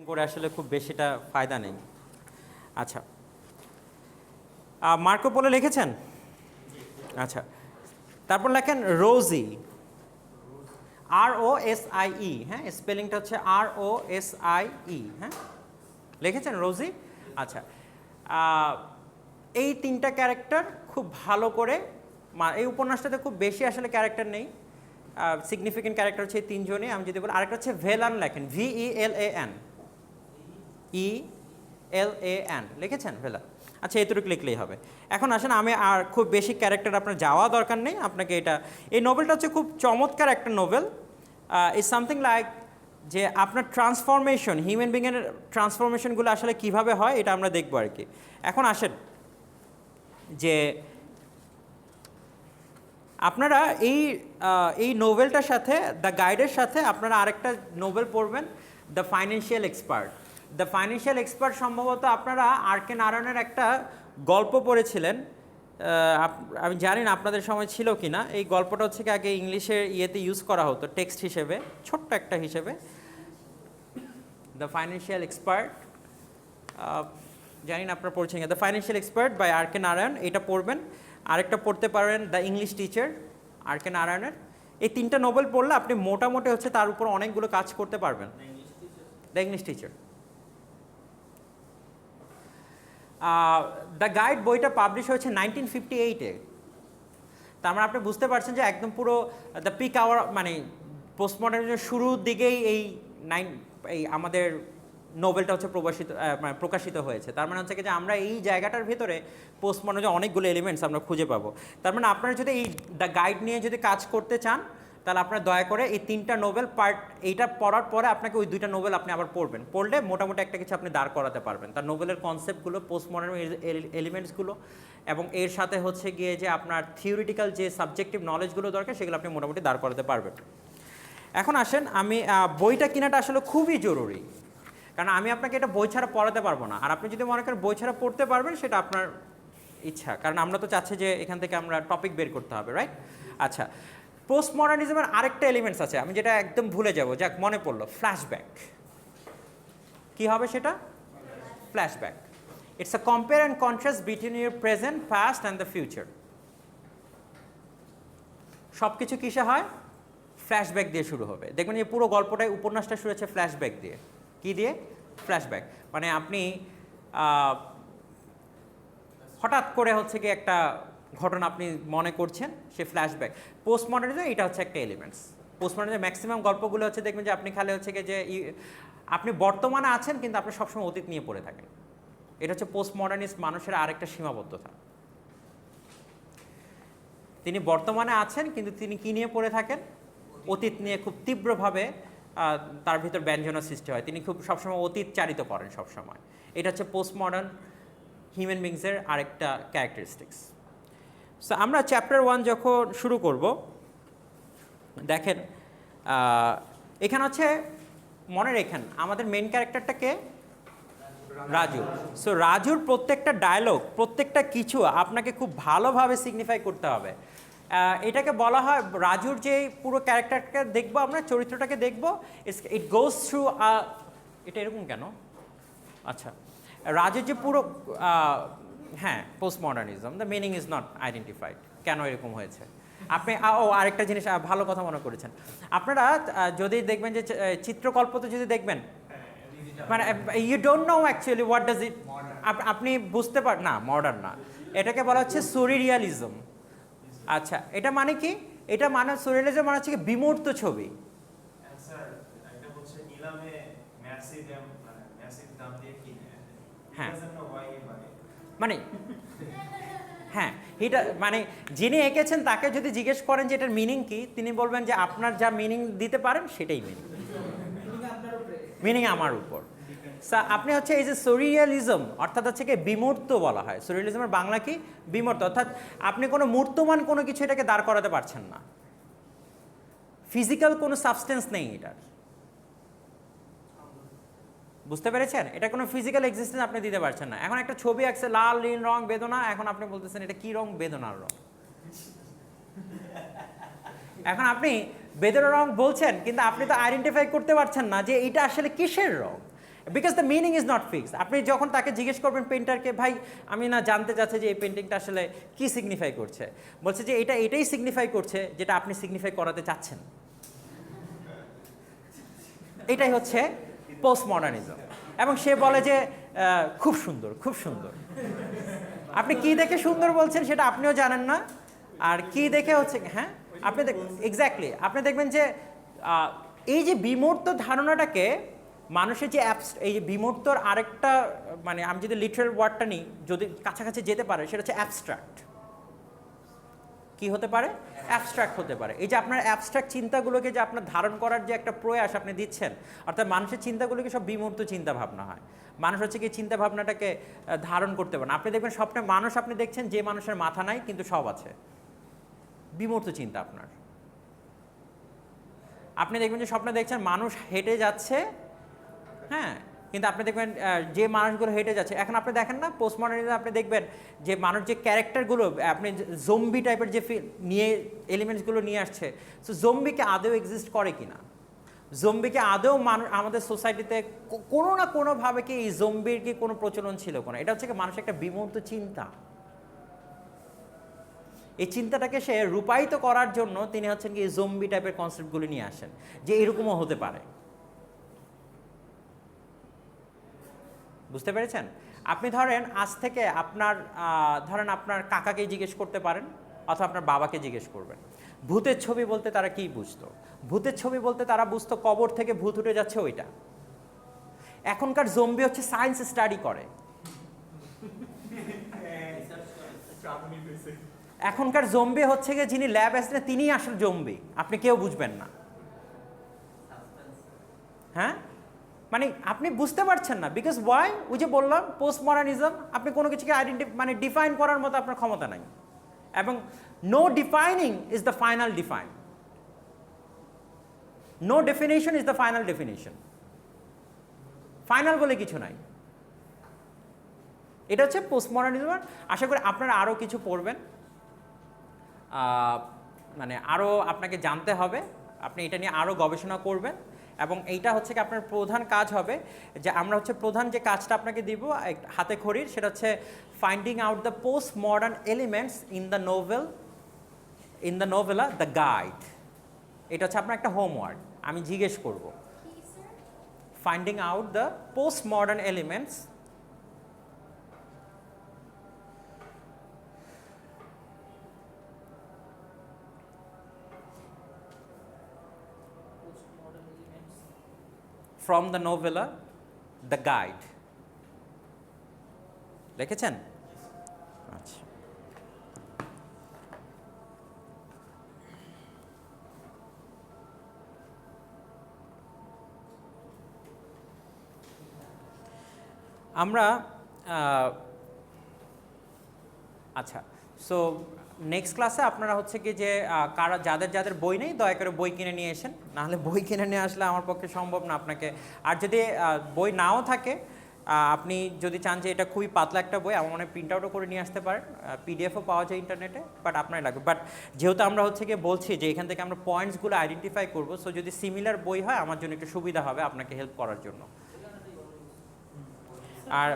করে আসলে খুব বেশিটা ফায়দা নেই। আচ্ছা, মার্কো পোলো লিখেছেন? আচ্ছা, তারপর লেখেন রোজি, ROSIE, হ্যাঁ, স্পেলিংটা হচ্ছে ROSIE, হ্যাঁ, লিখেছেন রোজি? আচ্ছা, এই তিনটা ক্যারেক্টার খুব ভালো করে, এই উপন্যাসটাতে খুব বেশি আসলে ক্যারেক্টার নেই, সিগনিফিকেন্ট ক্যারেক্টার হচ্ছে এই তিনজনই। আমি যদি বলি, আরেকটা হচ্ছে ভেলান, লেখেন VELAN লিখেছেন ভেলান? আচ্ছা, এতটুকু লিখলেই হবে। এখন আসেন, আমি আর খুব বেশি ক্যারেক্টার আপনার যাওয়া দরকার নেই আপনাকে। এই নোভেলটা হচ্ছে খুব চমৎকার একটা নোভেল। ইজ সামথিং লাইক যে আপনার ট্রান্সফরমেশন, হিউম্যান বিংয়ের ট্রান্সফরমেশনগুলো আসলে কিভাবে হয় এটা আমরা দেখবো আর কি। এখন আসেন যে আপনারা এই নোভেলটার সাথে, দ্য গাইডের সাথে আপনারা আরেকটা নোভেল পড়বেন, the financial expert. The financial expert সম্ভবত আপনারা আর.কে নারায়ণের একটা গল্প পড়েছিলেন, আমি জানি না আপনাদের সময় ছিল কি না। এই গল্পটা হচ্ছে কি আগে ইংলিশের ইয়েতে ইউজ করা হতো টেক্সট হিসেবে, ছোট্ট একটা হিসেবে, দ্য ফাইন্যান্সিয়াল এক্সপার্ট। জানি না আপনারা পড়ছেন, the financial expert by RK Narayan, এটা পড়বেন। আরেকটা পড়তে পারেন দ্য ইংলিশ টিচার, আর.কে নারায়ণের। এই তিনটা নোবেল পড়লে আপনি মোটামুটি হচ্ছে তার উপর অনেকগুলো কাজ করতে পারবেন। The English teacher. The guide বইটা পাবলিশ হয়েছে 1958-এ। তার মানে আপনি বুঝতে পারছেন যে একদম পুরো দ্য পিক আওয়ার, মানে পোস্টমডার্নিজমের শুরুর দিকেই এই আমাদের নোবেলটা হচ্ছে প্রকাশিত হয়েছে। তার মানে হচ্ছে কি যে আমরা এই জায়গাটার ভেতরে পোস্টমডার্নিজমের অনেকগুলো এলিমেন্টস আমরা খুঁজে পাবো। তার মানে আপনারা যদি এই দ্য গাইড নিয়ে যদি কাজ করতে চান, তাহলে আপনারা দয়া করে এই তিনটা নোবেল এইটা পড়ার পরে আপনাকে ওই দুইটা নোবেল আপনি আবার পড়বেন। পড়লে মোটামুটি একটা কিছু আপনি দাঁড় করাতে পারবেন, তার নোবেলের কনসেপ্টগুলো, পোস্টমডার্ন এলিমেন্টসগুলো, এবং এর সাথে হচ্ছে গিয়ে যে আপনার থিওরিটিক্যাল যে সাবজেক্টিভ নলেজগুলো দরকার সেগুলো আপনি মোটামুটি দাঁড় করাতে পারবেন। এখন আসেন, আমি বইটা কেনাটা আসলে খুবই জরুরি, কারণ আমি আপনাকে এটা বই ছাড়া পড়াতে পারবো না। আর আপনি যদি মনে করেন বই ছাড়া পড়তে পারবেন, সেটা আপনার ইচ্ছা, কারণ আমরা তো চাচ্ছি যে এখান থেকে আমরা টপিক বের করতে হবে, রাইট? আচ্ছা, পোস্ট মডার্নিজমের আরেকটা এলিমেন্টস আছে, আমি যেটা একদম ভুলে যাব, যাক মনে পড়লো, ফ্ল্যাশব্যাক। কি হবে সেটা? Flashback. It's a compare and contrast between your present, past and the future. সব কিছু কিসে হয়? ফ্ল্যাশব্যাক দিয়ে শুরু হবে। দেখবেন যে পুরো গল্পটাই, উপন্যাসটা শুরু হচ্ছে ফ্ল্যাশব্যাক দিয়ে। কি দিয়ে? ফ্ল্যাশব্যাক। মানে আপনি হঠাৎ করে হচ্ছে কি একটা ঘটনা আপনি মনে করছেন, সে ফ্ল্যাশব্যাক। পোস্ট মডার্নিজম এটা হচ্ছে একটা এলিমেন্টস। পোস্ট মডার্নিজম ম্যাক্সিমাম গল্পগুলো হচ্ছে দেখবেন যে আপনি খালি হচ্ছে কি যে আপনি বর্তমানে আছেন কিন্তু আপনি সবসময় অতীত নিয়ে পড়ে থাকেন। এটা হচ্ছে পোস্ট মডার্নিস্ট মানুষের আরেকটা সীমাবদ্ধতা। তিনি বর্তমানে আছেন কিন্তু তিনি কি নিয়ে পড়ে থাকেন? অতীত নিয়ে খুব তীব্রভাবে তার ভিতর ব্যঞ্জনা সৃষ্টি হয়। তিনি খুব সবসময় অতীত চারিত করেন সবসময়। এটা হচ্ছে পোস্ট মডার্ন হিউম্যান বিংসের আরেকটা ক্যারেক্টারিস্টিক্স। সো আমরা চ্যাপ্টার 1 যখন শুরু করব, দেখেন এখানে হচ্ছে, মনে রেখেন আমাদের মেন ক্যারেক্টারটাকে রাজু। সো রাজুর প্রত্যেকটা ডায়লগ, প্রত্যেকটা কিছু আপনাকে খুব ভালোভাবে সিগনিফাই করতে হবে। এটাকে বলা হয়, রাজুর যে পুরো ক্যারেক্টারকে দেখবো আমরা, চরিত্রটাকে দেখবো, ইট গোজ থ্রু, এটা এরকম কেন? আচ্ছা, রাজুর যে পুরো, হ্যাঁ, post modernism, the meaning is not identified. কেন এরকম হয়েছে? আপনি আরেকটা জিনিস ভালো কথা মনে করেছেন, আপনারা যদি দেখবেন যে চিত্রকল্পতে যদি দেখবেন, মানে you don't know actually what does it, আপনি বুঝতে না, মডার্ন না, এটাকে বলা হচ্ছে সুরিরিয়ালিজম। আচ্ছা, এটা মানে কি? এটা মানে সুরিয়ালিজম মানে হচ্ছে কি বিমূর্ত ছবি। হ্যাঁ, মানে হ্যাঁ, এটা মানে যিনি এঁকেছেন তাকে যদি জিজ্ঞেস করেন যে এটার মিনিং কি, তিনি বলবেন যে আপনার যা মিনিং দিতে পারেন সেটাই মিনিং, মিনিং আমার উপর। আপনি হচ্ছে এই যে সুরিয়ালিজম, অর্থাৎ হচ্ছে কি বিমূর্ত বলা হয়। সুরিয়ালিজমের বাংলা কি? বিমূর্ত। অর্থাৎ আপনি কোনো মূর্তমান কোনো কিছু এটাকে দাঁড় করাতে পারছেন না, ফিজিক্যাল কোনো সাবস্টেন্স নেই এটার। বুঝতে পেরেছেন? এটা কোনো ফিজিক্যাল এক্সিস্টেন্স আপনি দিতে পারছেন না। এখন একটা ছবি আঁকছে লাল, নীল রং, বেদনা, এখন আপনি বলতেছেন এটা কি রং? বেদনার রং। এখন আপনি বেদনার রং বলছেন কিন্তু আপনি তো আইডেন্টিফাই করতে পারছেন না যে এটা আসলে কিসের রং। Because the meaning is not fixed. আপনি যখন তাকে জিজ্ঞেস করবেন পেন্টারকে, ভাই আমি না জানতে চাচ্ছি যে এই পেন্টিংটা আসলে কী সিগনিফাই করছে, বলছে যে এটাই সিগনিফাই করছে যেটা আপনি সিগনিফাই করাতে চাচ্ছেন। এটাই হচ্ছে পোস্ট মডার্নিজম। এবং সে বলে যে খুব সুন্দর, খুব সুন্দর। আপনি কি দেখে সুন্দর বলছেন সেটা আপনিও জানেন না, আর কি দেখে হচ্ছে, হ্যাঁ আপনি এক্স্যাক্টলি আপনি দেখবেন যে এই যে বিমূর্ত ধারণাটাকে মানুষের যে এই যে বিমূর্তর আরেকটা, মানে আমি যদি লিটারাল ওয়ার্ডটা নিই, যদি কাছাকাছি যেতে পারে, সেটা হচ্ছে অ্যাবস্ট্রাক্ট। কি হতে পারে? অ্যাবস্ট্রাক্ট হতে পারে। এই যে আপনার অ্যাবস্ট্রাক্ট চিন্তাগুলোকে যে আপনার ধারণ করার যে একটা প্রয়াস আপনি দিচ্ছেন, অর্থাৎ মানুষের চিন্তাগুলোকে সব বিমূর্ত চিন্তা ভাবনা হয়। মানুষ হচ্ছে কি চিন্তা ভাবনাটাকে ধারণ করতে পারে না। আপনি দেখবেন স্বপ্নে মানুষ আপনি দেখছেন যে মানুষের মাথা নাই কিন্তু সব আছে, বিমূর্ত চিন্তা আপনার। আপনি দেখবেন যে স্বপ্নে দেখছেন মানুষ হেঁটে যাচ্ছে, হ্যাঁ, কিন্তু আপনি দেখবেন যে মানুষগুলো হেঁটে যাচ্ছে, এখন আপনি দেখেন না পোস্ট মডার্নিজমে আপনি দেখবেন যে মানুষ যে ক্যারেক্টারগুলো আপনি জম্বি টাইপের যে নিয়ে এলিমেন্টসগুলো নিয়ে আসছে, সো জম্বিকে আদৌ এক্সিস্ট করে কিনা, জম্বিকে আদৌ মানুষ আমাদের সোসাইটিতে কোনো না কোনোভাবে কি এই জম্বির কি কোনো প্রচলন ছিল কোনো, এটা হচ্ছে কি মানুষের একটা বিমূর্ত চিন্তা। এই চিন্তাটাকে সে রূপায়িত করার জন্য তিনি হচ্ছেন কি জম্বি টাইপের কনসেপ্টগুলো নিয়ে আসেন যে এরকমও হতে পারে। বুঝতে পেরেছেন? আপনি ধরেন আজ থেকে আপনার কাকাকে জিজ্ঞেস করতে পারেন অথবা আপনার বাবাকে জিজ্ঞেস করবেন ভূতের ছবি বলতে তারা কি বুঝতো। ভূতের ছবি বলতে তারা বুঝতো কবর থেকে ভূত উঠে যাচ্ছে ওইটা। এখনকার জম্বি হচ্ছে সায়েন্স স্টাডি করে। এখনকার জম্বি হচ্ছে গিয়ে যিনি ল্যাব আসলে তিনিই আসলে জম্বি, আপনি কেউ বুঝবেন না। হ্যাঁ, মানে আপনি বুঝতে পারছেন না, বিকজ ওয়াই, ওই যে বললাম পোস্ট মডার্নিজম, আপনি কোনো কিছুকে মানে ডিফাইন করার মতো আপনার ক্ষমতা নাই, এবং no defining is the final define, no definition is the final definition. Final বলে কিছু নাই। এটা হচ্ছে পোস্ট মডার্নিজম। আশা করি আপনারা আরও কিছু পড়বেন, মানে আরও আপনাকে জানতে হবে, আপনি এটা নিয়ে আরও গবেষণা করবেন, এবং এইটা হচ্ছে কি আপনার প্রধান কাজ হবে যে আমরা হচ্ছে প্রধান যে কাজটা আপনাকে দিব হাতে খড়ির, সেটা হচ্ছে finding out the post modern elements in the নোভেলা the guide. এটা হচ্ছে আপনার একটা হোমওয়ার্ক, আমি জিজ্ঞেস করব finding out the post modern elements from the novella The Guide. লিখেছেন? আচ্ছা, আমরা আচ্ছা, সো নেক্সট ক্লাসে আপনারা হচ্ছে কি যে কারা যাদের বই নেই দয়া করে বই কিনে নিয়ে এসেন, নাহলে বই কিনে নিয়ে আসলে আমার পক্ষে সম্ভব না আপনাকে। আর যদি বই নাও থাকে, আপনি যদি চান যে এটা খুবই পাতলা একটা বই, আমার মনে হয় প্রিন্ট আউটও করে নিয়ে আসতে পারেন, পিডিএফও পাওয়া যায় ইন্টারনেটে, বাট আপনার লাগবে। বাট যেহেতু আমরা হচ্ছে গিয়ে বলছি যে এখান থেকে আমরা পয়েন্টসগুলো আইডেন্টিফাই করবো, সো যদি সিমিলার বই হয় আমার জন্য একটু সুবিধা হবে আপনাকে হেল্প করার জন্য। আর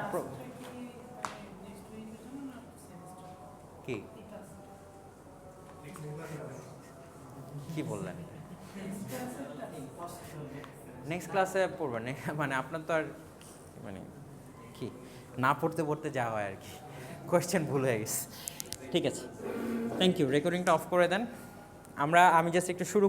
কি বললেন? নেক্সট ক্লাসে পড়বেন, মানে আপনার তো আর মানে কি না পড়তে পড়তে যাওয়া হয় আর কি, কোয়েশ্চেন ভুল হয়ে গেছে। ঠিক আছে, থ্যাংক ইউ। রেকর্ডিংটা অফ করে দেন। আমি জাস্ট একটু শুরু